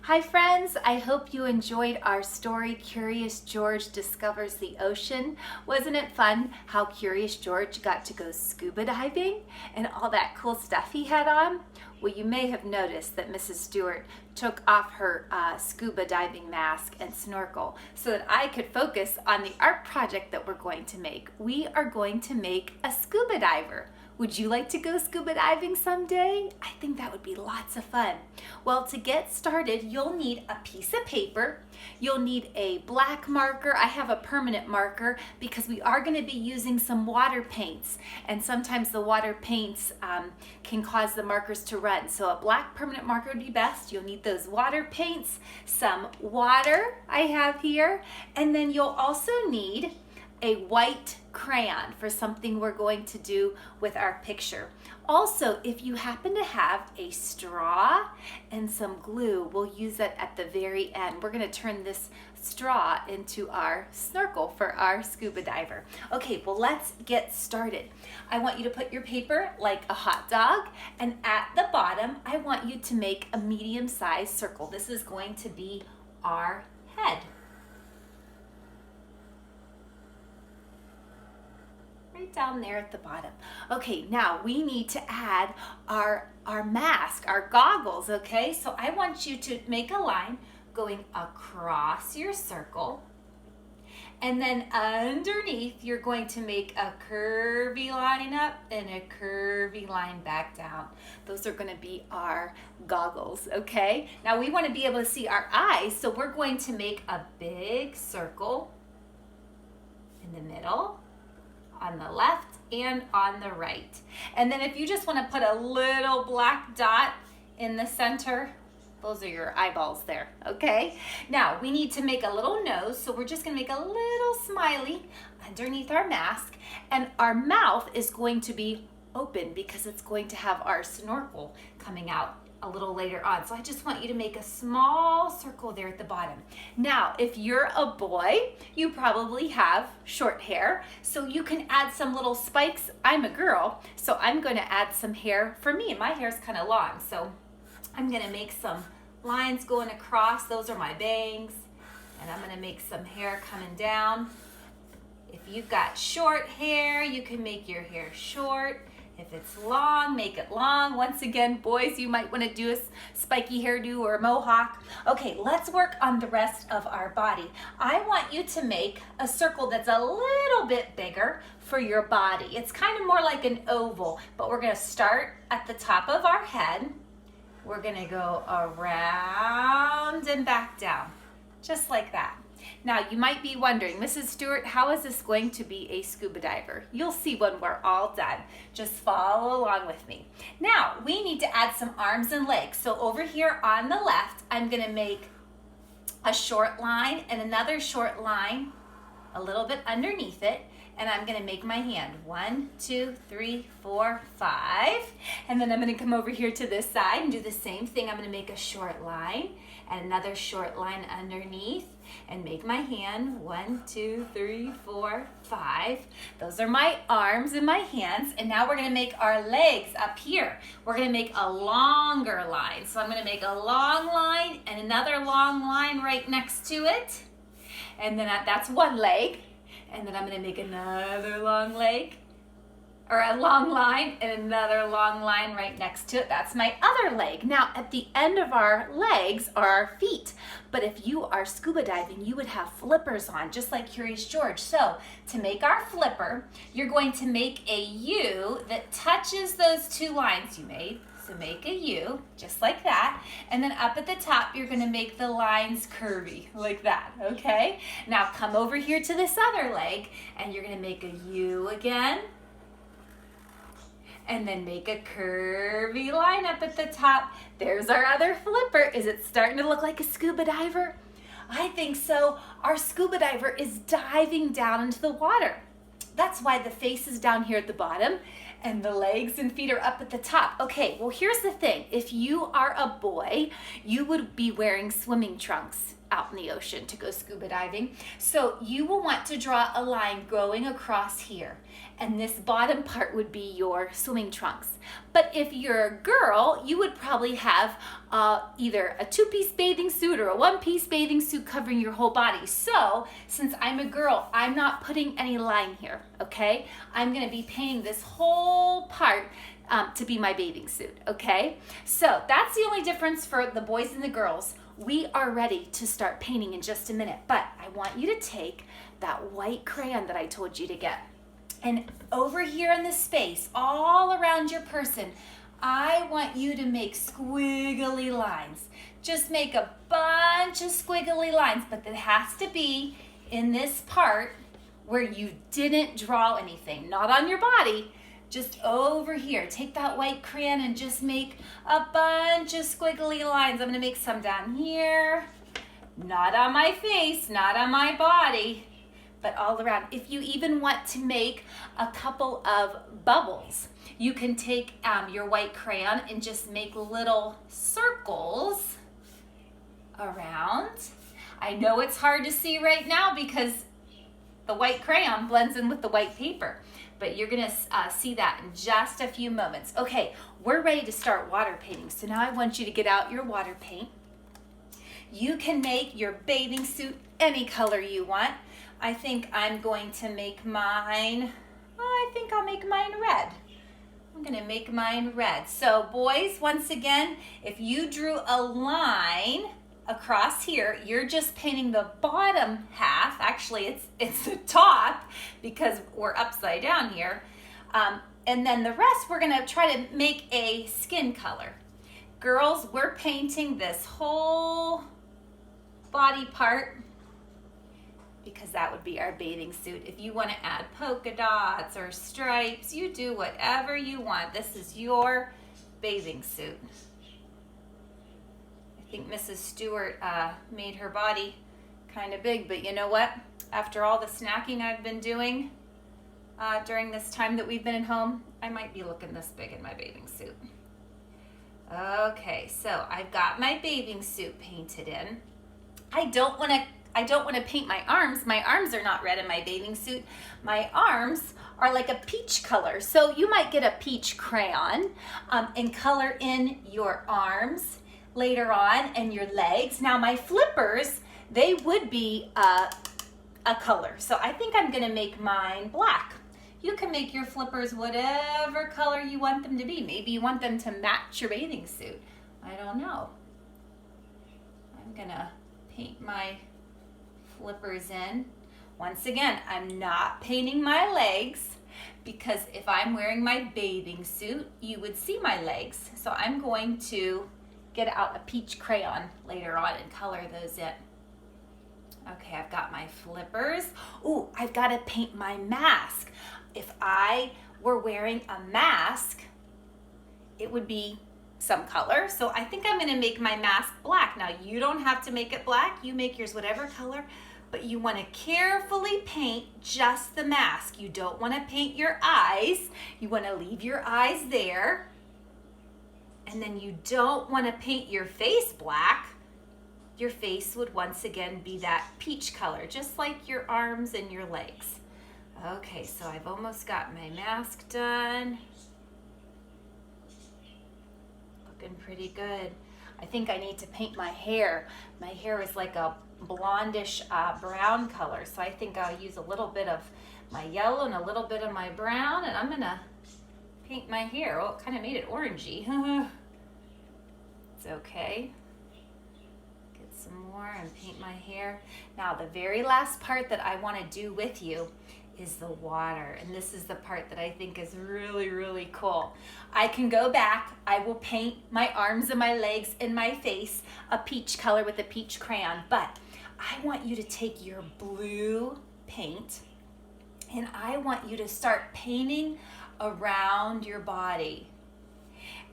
Hi friends, I hope you enjoyed our story, Curious George Discovers the Ocean. Wasn't it fun how Curious George got to go scuba diving and all that cool stuff he had on? Well, you may have noticed that Mrs. Stewart took off her scuba diving mask and snorkel so that I could focus on the art project that we're going to make. We are going to make a scuba diver. Would you like to go scuba diving someday? I think that would be lots of fun. Well, to get started, you'll need a piece of paper. You'll need a black marker. I have a permanent marker because we are going to be using some water paints. And sometimes the water paints can cause the markers to run. So a black permanent marker would be best. You'll need those water paints, some water I have here, and then you'll also need a white crayon for something we're going to do with our picture. Also, if you happen to have a straw and some glue, we'll use that at the very end. We're going to turn this straw into our snorkel for our scuba diver. Okay, well, let's get started. I want you to put your paper like a hot dog, and at the bottom, I want you to make a medium-sized circle. This is going to be our head. Down there at the bottom. Okay, now we need to add our mask, our goggles, okay? So I want you to make a line going across your circle, and then underneath you're going to make a curvy line up and a curvy line back down. Those are going to be our goggles, okay? Now we want to be able to see our eyes, so we're going to make a big circle in the middle, on the left and on the right. And then if you just want to put a little black dot in the center, those are your eyeballs there, okay? Now we need to make a little nose, so we're just gonna make a little smiley underneath our mask, and our mouth is going to be open because it's going to have our snorkel coming out a little later on. So I just want you to make a small circle there at the bottom. Now, if you're a boy, you probably have short hair, so you can add some little spikes. I'm a girl, so I'm going to add some hair for me. My hair is kind of long, so I'm going to make some lines going across. Those are my bangs, and I'm going to make some hair coming down. If you've got short hair, you can make your hair short. If it's long, make it long. Once again, boys, you might want to do a spiky hairdo or a mohawk. Okay, let's work on the rest of our body. I want you to make a circle that's a little bit bigger for your body. It's kind of more like an oval, but we're going to start at the top of our head. We're going to go around and back down, just like that. Now, you might be wondering, Mrs. Stewart, how is this going to be a scuba diver? You'll see when we're all done. Just follow along with me. Now, we need to add some arms and legs. So over here on the left, I'm going to make a short line and another short line a little bit underneath it. And I'm going to make my hand 1, 2, 3, 4, 5. And then I'm going to come over here to this side and do the same thing. I'm going to make a short line and another short line underneath and make my hand 1, 2, 3, 4, 5. Those are my arms and my hands. And now we're going to make our legs up here. We're going to make a longer line. So I'm going to make a long line and another long line right next to it. And then that's one leg. And then I'm going to make another long leg, or a long line, and another long line right next to it. That's my other leg. Now, at the end of our legs are our feet. But if you are scuba diving, you would have flippers on, just like Curious George. So to make our flipper, you're going to make a U that touches those two lines you made. So make a U, just like that. And then up at the top, you're gonna make the lines curvy, like that, okay? Now come over here to this other leg, and you're gonna make a U again. And then make a curvy line up at the top. There's our other flipper. Is it starting to look like a scuba diver? I think so. Our scuba diver is diving down into the water. That's why the face is down here at the bottom and the legs and feet are up at the top. Okay, well, here's the thing. If you are a boy, you would be wearing swimming trunks. out in the ocean to go scuba diving. So you will want to draw a line going across here. And this bottom part would be your swimming trunks. But if you're a girl, you would probably have either a two-piece bathing suit or a one-piece bathing suit covering your whole body. So since I'm a girl, I'm not putting any line here, okay? I'm gonna be painting this whole part to be my bathing suit, okay? So that's the only difference for the boys and the girls. We are ready to start painting in just a minute, but I want you to take that white crayon that I told you to get. And over here in the space, all around your person, I want you to make squiggly lines. Just make a bunch of squiggly lines, but that has to be in this part where you didn't draw anything, not on your body, just over here. Take that white crayon and just make a bunch of squiggly lines. I'm gonna make some down here, not on my face, not on my body, but all around. If you even want to make a couple of bubbles, you can take your white crayon and just make little circles around. I know it's hard to see right now because the white crayon blends in with the white paper, but you're gonna see that in just a few moments. Okay, we're ready to start water painting. So now I want you to get out your water paint. You can make your bathing suit any color you want. I think I'm going to make mine, I think I'll make mine red. I'm gonna make mine red. So boys, once again, if you drew a line across here, you're just painting the bottom half. Actually, it's the top because we're upside down here. And then the rest, we're gonna try to make a skin color. Girls, we're painting this whole body part because that would be our bathing suit. If you want to add polka dots or stripes, you do whatever you want. This is your bathing suit. I think Mrs. Stewart made her body kind of big, but you know what? After all the snacking I've been doing during this time that we've been at home, I might be looking this big in my bathing suit. Okay, so I've got my bathing suit painted in. I don't want to paint my arms. My arms are not red in my bathing suit. My arms are like a peach color. So you might get a peach crayon and color in your arms later on and your legs. Now my flippers, they would be a color. So I think I'm gonna make mine black. You can make your flippers whatever color you want them to be. Maybe you want them to match your bathing suit. I don't know. I'm gonna paint my flippers in. Once again, I'm not painting my legs because if I'm wearing my bathing suit, you would see my legs. So I'm going to get out a peach crayon later on and color those in. Okay, I've got my flippers. Ooh, I've got to paint my mask. If I were wearing a mask, it would be some color. So I think I'm gonna make my mask black. Now you don't have to make it black. You make yours whatever color, but you wanna carefully paint just the mask. You don't wanna paint your eyes. You wanna leave your eyes there. And then you don't wanna paint your face black. Your face would once again be that peach color, just like your arms and your legs. Okay, so I've almost got my mask done. Looking pretty good. I think I need to paint my hair. My hair is like a blondish brown color, so I think I'll use a little bit of my yellow and a little bit of my brown, and I'm gonna paint my hair. Oh, it kind of made it orangey. It's okay. Get some more and paint my hair. Now the very last part that I want to do with you is the water, and this is the part that I think is really, really cool. I can go back, I will paint my arms and my legs and my face a peach color with a peach crayon, but I want you to take your blue paint and I want you to start painting around your body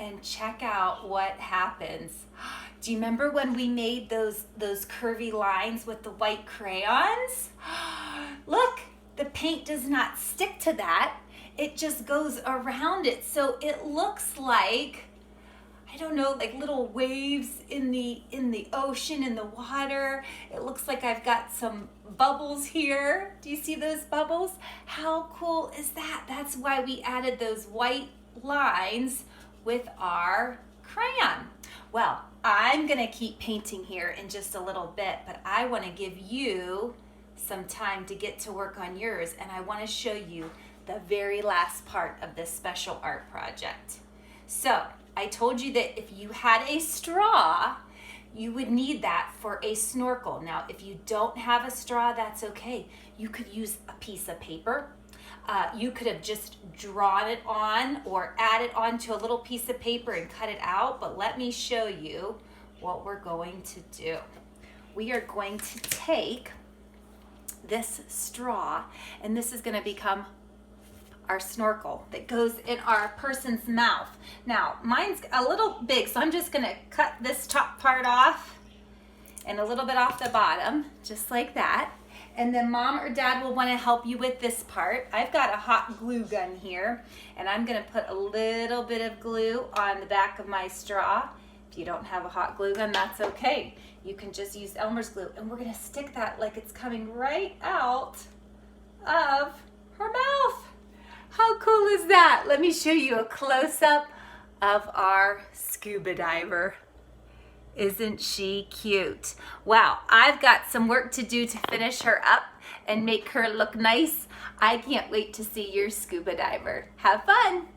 and check out what happens. Do you remember when we made those curvy lines with the white crayons? Look, the paint does not stick to that. It just goes around it. So it looks like, I I don't know, like little waves in the ocean, in the water. It looks like I've got some bubbles here. Do you see those bubbles? How cool is that? That's why we added those white lines with our crayon. Well, I'm gonna keep painting here in just a little bit, but I wanna give you some time to get to work on yours, and I wanna show you the very last part of this special art project. So, I told you that if you had a straw, you would need that for a snorkel. Now, if you don't have a straw, that's okay. You could use a piece of paper. You could have just drawn it on or added onto a little piece of paper and cut it out, but let me show you what we're going to do. We are going to take this straw, and this is going to become our snorkel that goes in our person's mouth. Now, mine's a little big, so I'm just gonna cut this top part off and a little bit off the bottom, just like that. And then mom or dad will wanna help you with this part. I've got a hot glue gun here, and I'm gonna put a little bit of glue on the back of my straw. If you don't have a hot glue gun, that's okay. You can just use Elmer's glue, and we're gonna stick that like it's coming right out of her mouth. How cool is that? Let me show you a close-up of our scuba diver. Isn't she cute? Wow, I've got some work to do to finish her up and make her look nice. I can't wait to see your scuba diver. Have fun.